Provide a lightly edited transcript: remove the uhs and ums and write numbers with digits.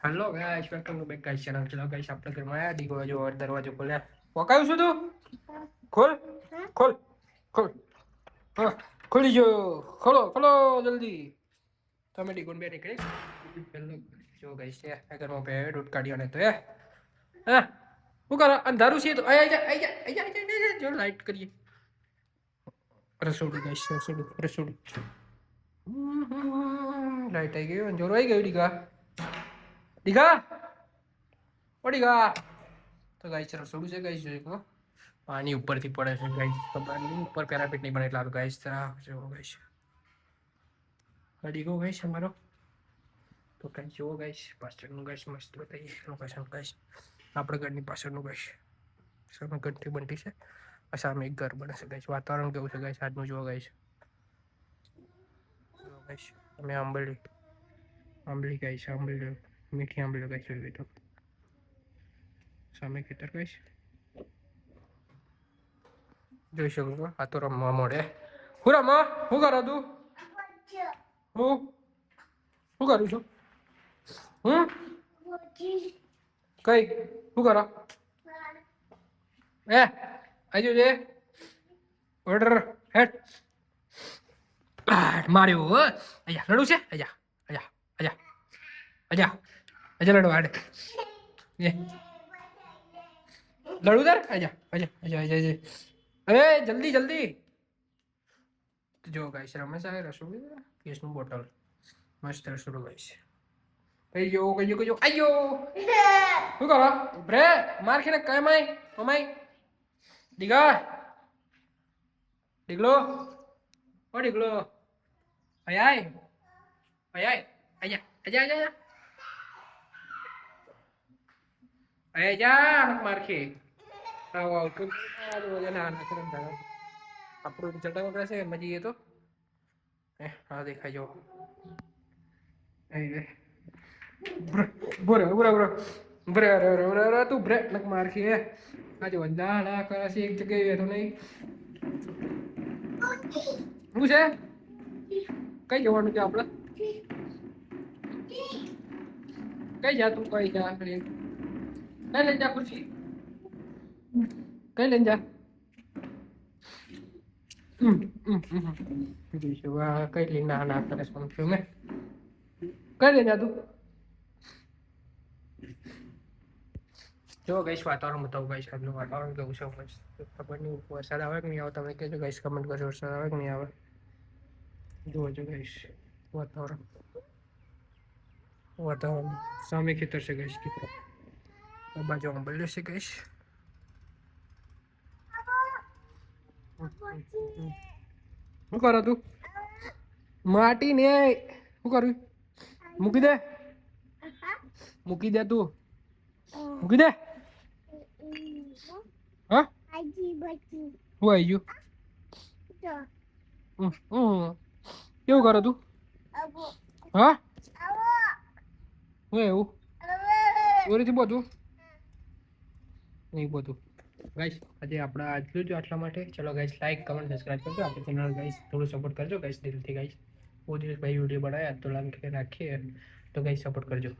hello guys welcome to back guys channel चलो guys આપણે ઘરમાં આયા દીકો જો દરવાજો ખોલ્યા પકાયું છું તું ખોલ ખોલ ખોલ હા ખોલી જો ખોલો ખોલો જલ્દી તમે દીકોન બે નીકળી પેલો જો ગાઈસ છે આ ઘરમાં બે દૂધ કાઢ્યો ને તો હા હું કરો અંધારું છે તો આઈ જા જો લાઈટ કરીએ રસોડું ગાઈસ રસોડું લાઈટ આવી ગઈ અંજોરો આવી ગયો દીકા દીકા ઓડીગા તો ગાઈસ રસોડું છે ગાઈસ જોઈ કો પાણી ઉપરથી પડે છે ગાઈસ ખબર નહીં ઉપર પેરાપેટ નહીં બને એટલે સારું ગાઈસ જો ગાઈસ અડીગો ગાઈસ અમારો તો ગાઈસ જો ગાઈસ પાછળનું ગાઈસ મસ્ત બતાવીએ લોકેશન ગાઈસ આપણે ઘરની પાછળનું ગાઈસ સામે ઘંટી બંટી છે સામે એક ઘર બને છે ગાઈસ વાતાવરણ કેવું છે ગાઈસ આજનું જુઓ ગાઈસ અમે આંબલી ગાઈસ આંબલી મીઠી આંબલી ગાઈસ જોઈ તો સામે ખેતર ગાઈસ જોઈ શકો છો આ તો રમવા મળે હું રમવા શું કરો તું હું કરું છું કઈ શું કરો આજુ છે ઓર્ડર હેડ માર્યો અહીંયા લડું છે અજા અજા અજા અજા અજા લડવા હાડે લડું તાર અજા અજા અજા અજા અરે જલ્દી જલ્દી જો ગાઈસ રમેશ આવે રસોડું ગેસનું બોટલ મસ્ત રસોડું ગાઈસ કઈ જો આયો શું કરો બ્રે માર ખેને કઈ માય ઓમાય દીગા દીગલો ઓ દીગલો આય આય આજા આજા આજા આય જા માર ખે આવો આવો ના ના કરમ દાદા આપણું ચટા વગર છે મજી એ તો હા દેખાય જો બોરે બોરે બોરે બ્રે રે તું બ્રે નક માર ખી આજે વંદા ના કરે છે એક જગ્યાએ બેઠો નહીં શું છે કઈ જવાનું છે આપણે કઈ જા તું કઈ જા કઈ લઈ જા ખુશી કઈ લઈને જા કઈ લઈને ના કરે સમજ્યું મેં કઈ લઈને જા તું જો ગઈશ વાતાવરણ બતાવું ગઈશ આજનું વાતાવરણ કેવું છે ખબર નહીં વરસાદ આવે કે નહીં આવે તમે કહેજો ગઈશ કમેન્ટ કરજો વરસાદ આવે કે નહીં આવે જોજો ગઈશ વાતાવરણ સામે ખેતર છે ગઈશ ખેતર બાજુ આંબલ્યો છે ગઈશ શું કરો તું માટી ને શું કરું મૂકી દે તું મૂકી દે હા હું આવી ગયું કેવું કરો તું હા હું એવું ચોરીથી બધું નહીં બધું ગાઈસ આજે આપણા આજનું જ આટલા માટે ચલો ગાઈસ લાઈક કમેન્ટ સબસ્ક્રાઇબ કરજો આપણી ચેનલ ગાઈસ થોડું સપોર્ટ કરજો ગાઈસ દિલથી ગાઈસ બહુ દિવસ ભાઈ વિડીયો બનાવ્યા તો લાંબ કે રાખીએ તો ગાઈસ સપોર્ટ કરજો